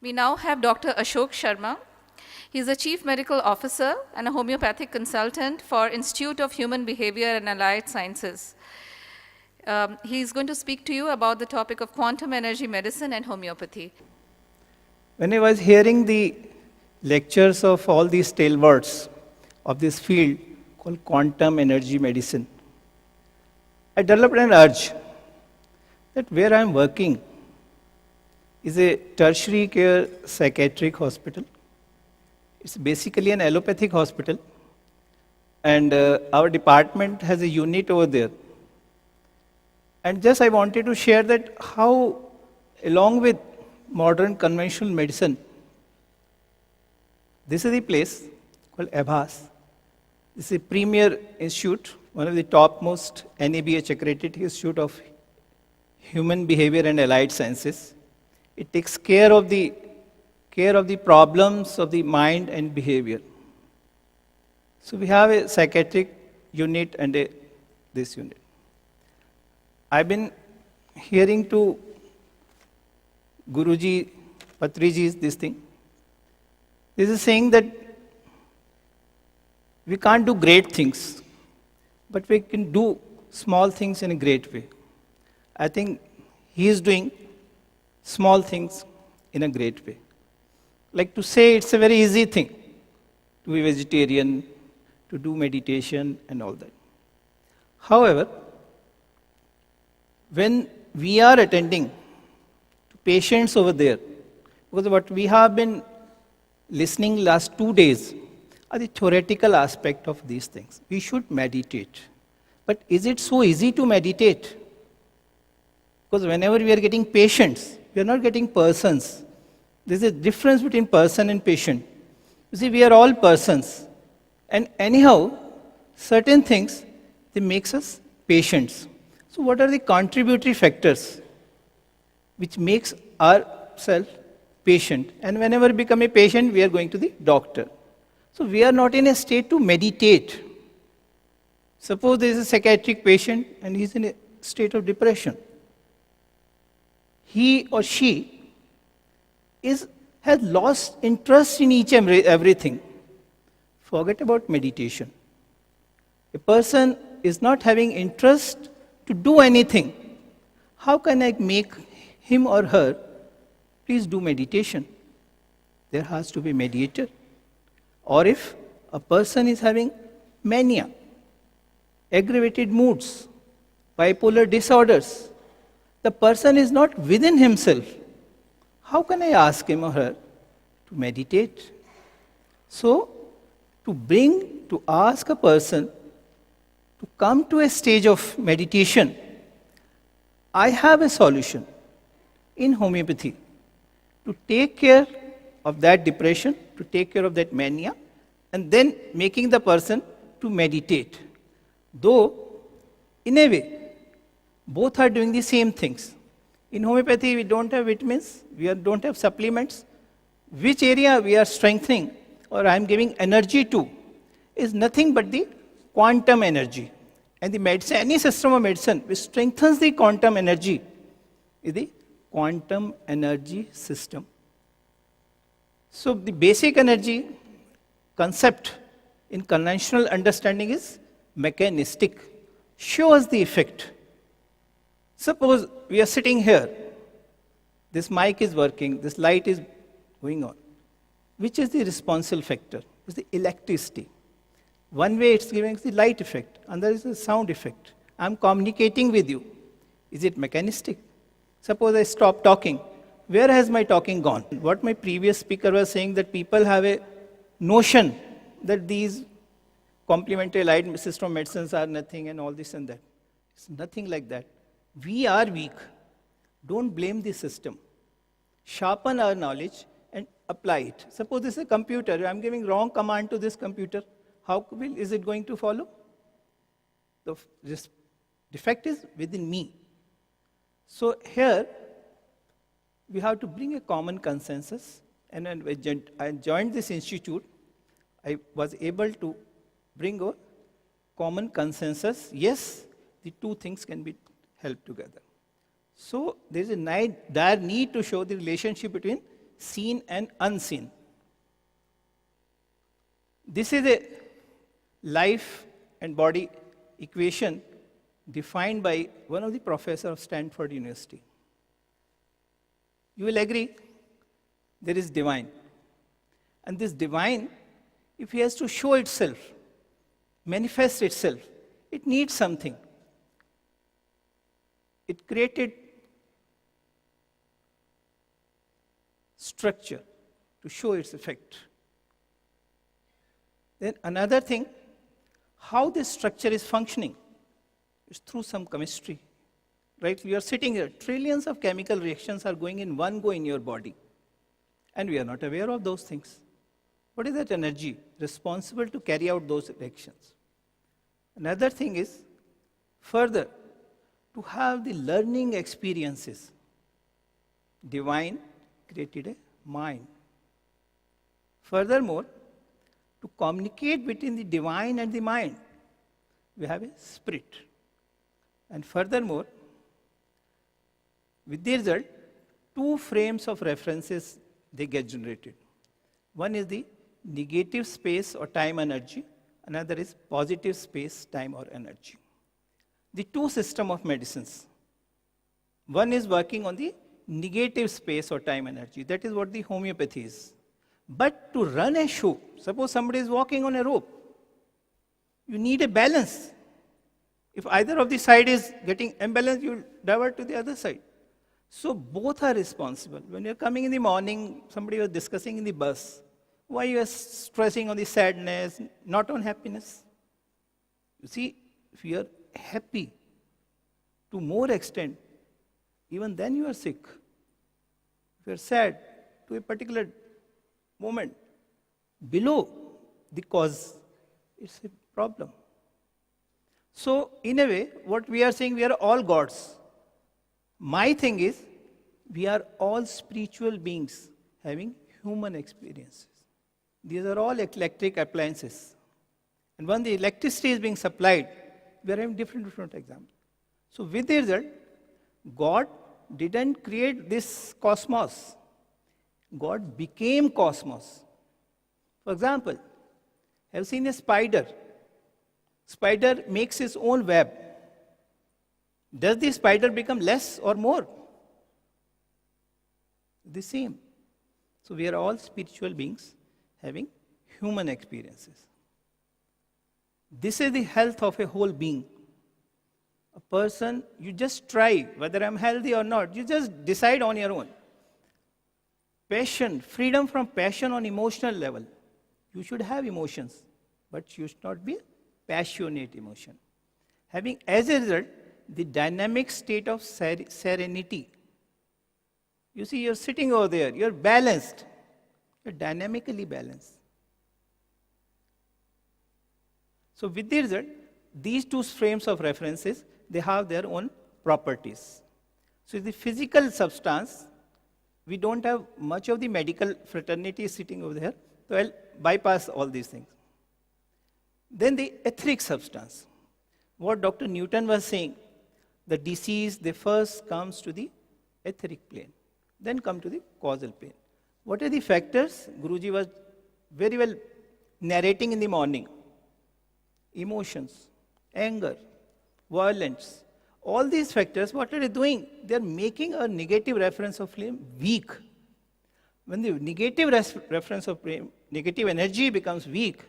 We now have Dr. Ashok Sharma. He is a Chief Medical Officer and a homeopathic consultant for Institute of Human Behavior and Allied Sciences. He is going to speak to you about the topic of quantum energy medicine and homeopathy. When I was hearing the lectures of all these stalwarts of this field called quantum energy medicine, I developed an urge that where I am working is a tertiary care psychiatric hospital. It's basically an allopathic hospital, and our department has a unit over there. And just I wanted to share that how, along with modern conventional medicine, this is the place called ABHAS. This is a premier institute, one of the topmost NABH accredited institute of human behavior and allied sciences. It takes care of the problems of the mind and behavior. So we have a psychiatric unit and this unit. I've been hearing to Guruji, Patriji's this thing. This is saying that we can't do great things, but we can do small things in a great way. I think he is doing small things in a great way. Like to say it's a very easy thing to be vegetarian, to do meditation and all that. However, when we are attending to patients over there, because what we have been listening last 2 days are the theoretical aspect of these things. We should meditate. But is it so easy to meditate? Because whenever we are getting patients, we are not getting persons. There is a difference between person and patient. You see, we are all persons. And anyhow, certain things, they makes us patients. So what are the contributory factors which makes ourselves patient? And whenever we become a patient, we are going to the doctor. So we are not in a state to meditate. Suppose there is a psychiatric patient and he is in a state of depression. He or she has lost interest in each and everything. Forget about meditation. A person is not having interest to do anything. How can I make him or her please do meditation? There has to be a mediator. Or if a person is having mania, aggravated moods, bipolar disorders, the person is not within himself. How can I ask him or her to meditate? So, to ask a person to come to a stage of meditation, I have a solution in homeopathy to take care of that depression, to take care of that mania, and then making the person to meditate. Though, in a way, both are doing the same things. In homeopathy, we don't have vitamins, don't have supplements. Which area we are strengthening or I am giving energy to is nothing but the quantum energy. And the medicine, any system of medicine which strengthens the quantum energy is the quantum energy system. So the basic energy concept in conventional understanding is mechanistic, shows the effect. Suppose we are sitting here, this mic is working, this light is going on. Which is the responsive factor? It's the electricity. One way it's giving the light effect, and there is a sound effect. I'm communicating with you. Is it mechanistic? Suppose I stop talking. Where has my talking gone? What my previous speaker was saying, that people have a notion that these complementary allied system medicines are nothing and all this and that. It's nothing like that. We are weak. Don't blame the system. Sharpen our knowledge and apply it. Suppose this is a computer. I'm giving wrong command to this computer. How is it going to follow? The defect is within me. So here, we have to bring a common consensus. And when I joined this institute, I was able to bring a common consensus. Yes, the two things can be held together. So there is a dire need to show the relationship between seen and unseen. This is a life and body equation defined by one of the professors of Stanford University. You will agree, there is divine. And this divine, if it has to show itself, manifest itself, it needs something. It created structure to show its effect. Then another thing, how this structure is functioning is through some chemistry. Right? We are sitting here, trillions of chemical reactions are going in one go in your body. And we are not aware of those things. What is that energy responsible to carry out those reactions? Another thing is, further, to have the learning experiences. Divine created a mind. Furthermore, to communicate between the divine and the mind, we have a spirit. And furthermore, with the result, two frames of references they get generated. One is the negative space or time energy, another is positive space, time or energy. The two systems of medicines. One is working on the negative space or time energy. That is what the homeopathy is. But to run a show, suppose somebody is walking on a rope, you need a balance. If either of the side is getting imbalanced, you will divert to the other side. So both are responsible. When you're coming in the morning, somebody was discussing in the bus, why you are stressing on the sadness, not on happiness. You see, if you are happy to more extent, even then you are sick. If you are sad to a particular moment, below the cause, it's a problem. So, in a way, what we are saying, we are all gods. My thing is, we are all spiritual beings having human experiences. These are all electric appliances. And when the electricity is being supplied, we are having different examples. So, with the result, God didn't create this cosmos. God became cosmos. For example, have you seen a spider? Spider makes its own web. Does the spider become less or more? The same. So we are all spiritual beings having human experiences. This is the health of a whole being. A person, you just try whether I'm healthy or not. You just decide on your own. Passion, freedom from passion on emotional level. You should have emotions, but you should not be passionate emotion. Having as a result the dynamic state of serenity. You see, you're sitting over there, you're balanced, you're dynamically balanced. So with the result, these two frames of references, they have their own properties. So the physical substance, we don't have much of the medical fraternity sitting over there, so I'll bypass all these things. Then the etheric substance. What Dr. Newton was saying, the disease, they first comes to the etheric plane, then come to the causal plane. What are the factors? Guruji was very well narrating in the morning. Emotions, anger, violence, all these factors, what are they doing? They are making a negative reference of flame weak. When the negative reference of flame, negative energy becomes weak,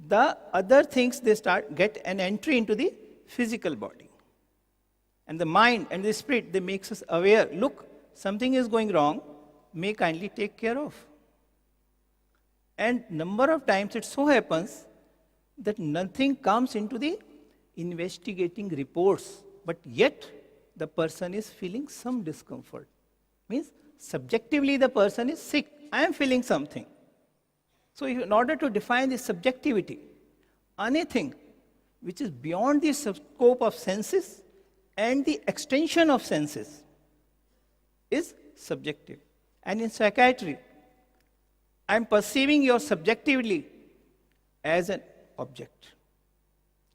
the other things, they get an entry into the physical body. And the mind and the spirit, they makes us aware, look, something is going wrong, may kindly take care of. And number of times it so happens that nothing comes into the investigating reports, but yet the person is feeling some discomfort. Means subjectively the person is sick, I am feeling something. So in order to define the subjectivity, anything which is beyond the scope of senses and the extension of senses is subjective. And in psychiatry, I am perceiving your subjectively as an object.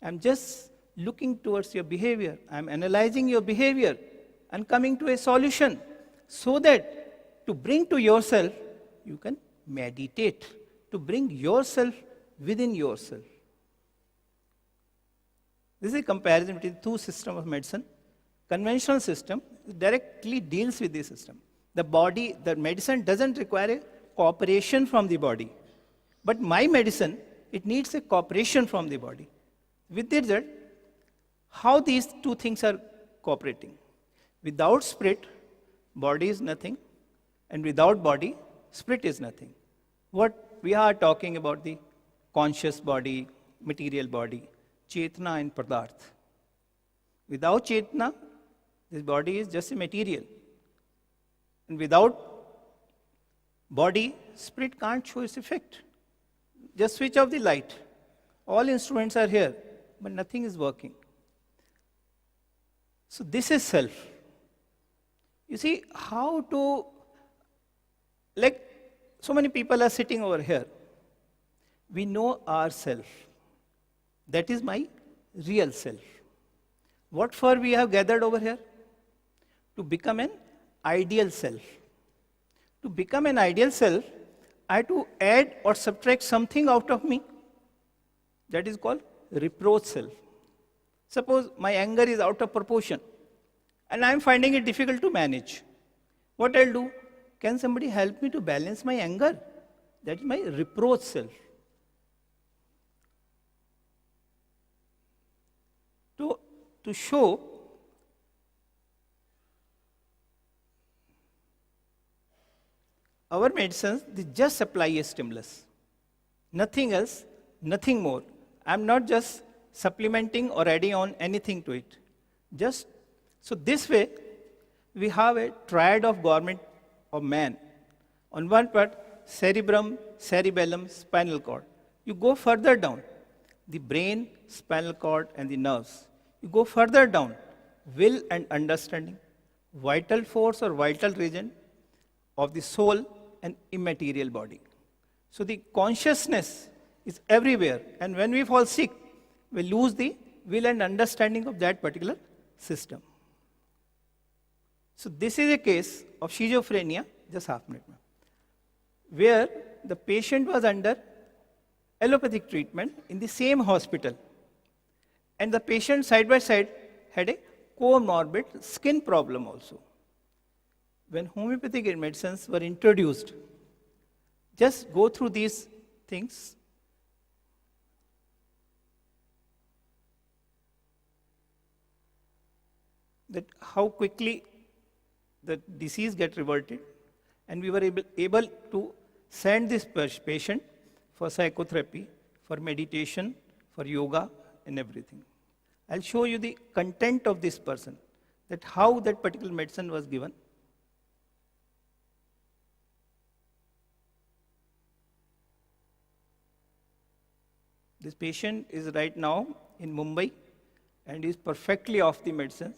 I am just looking towards your behavior. I am analyzing your behavior and coming to a solution so that to bring to yourself, you can meditate, to bring yourself within yourself. This is a comparison between two systems of medicine. Conventional system directly deals with this system. The body, the medicine doesn't require a cooperation from the body. But my medicine, it needs a cooperation from the body. With the result, how these two things are cooperating. Without spirit, body is nothing. And without body, spirit is nothing. What we are talking about the conscious body, material body, Chetna and Padarth. Without Chetna, this body is just a material. And without body, spirit can't show its effect. Just switch off the light. All instruments are here, but nothing is working. So this is self. You see how to, like so many people are sitting over here. We know ourself. That is my real self. What for we have gathered over here? To become an ideal self. To become an ideal self, I have to add or subtract something out of me. That is called reproach self. Suppose my anger is out of proportion and I am finding it difficult to manage. What I'll do? Can somebody help me to balance my anger? That is my reproach self. To show our medicines, they just supply a stimulus. Nothing else, nothing more. I'm not just supplementing or adding on anything to it. Just so this way, we have a triad of government of man. On one part, cerebrum, cerebellum, spinal cord. You go further down, the brain, spinal cord, and the nerves. You go further down, will and understanding, vital force or vital region of the soul and immaterial body. So the consciousness is everywhere, and when we fall sick, we lose the will and understanding of that particular system. So this is a case of schizophrenia, just half a minute, where the patient was under allopathic treatment in the same hospital. And the patient side by side had a comorbid skin problem also. When homeopathic medicines were introduced, just go through these things. That how quickly the disease get reverted, and we were able to send this patient for psychotherapy, for meditation, for yoga, and everything. I'll show you the content of this person, that how that particular medicine was given. This patient is right now in Mumbai and is perfectly off the medicines,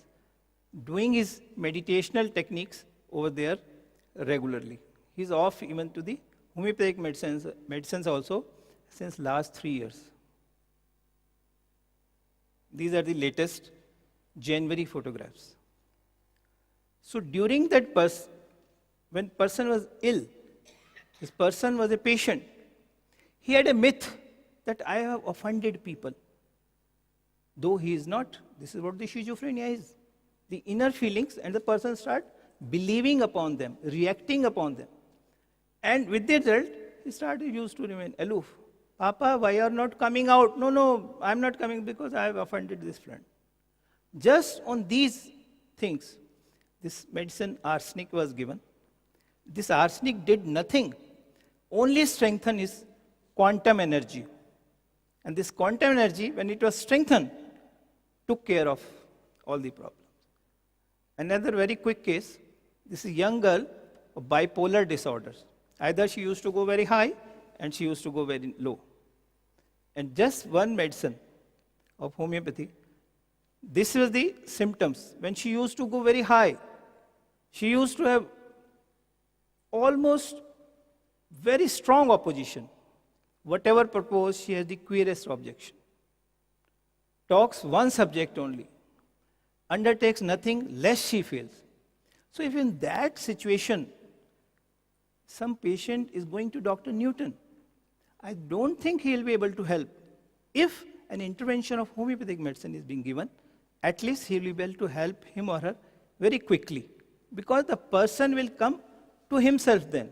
doing his meditational techniques over there regularly. He's off even to the homeopathic medicines also since last 3 years. These are the latest January photographs. So during that when person was ill, this person was a patient, he had a myth that I have offended people. Though he is not. This is what the schizophrenia is. The inner feelings, and the person start believing upon them, reacting upon them. And with the result, he started used to remain aloof. Papa, why are not coming out? No, I'm not coming because I have offended this friend. Just on these things, this medicine arsenic was given. This arsenic did nothing, only strengthen his quantum energy. And this quantum energy, when it was strengthened, took care of all the problems. Another very quick case, this is a young girl of bipolar disorders. Either she used to go very high and she used to go very low. And just one medicine of homeopathy, this was the symptoms. When she used to go very high, she used to have almost very strong opposition. Whatever proposed, she has the queerest objection. Talks one subject only. Undertakes nothing less she feels. So if in that situation, Some patient is going to Dr. Newton. I don't think he'll be able to help. If an intervention of homeopathic medicine is being given, at least he'll be able to help him or her very quickly. Because the person will come to himself then.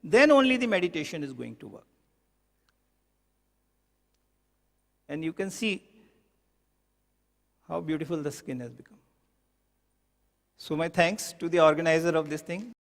Then only the meditation is going to work. And you can see how beautiful the skin has become. So my thanks to the organizer of this thing.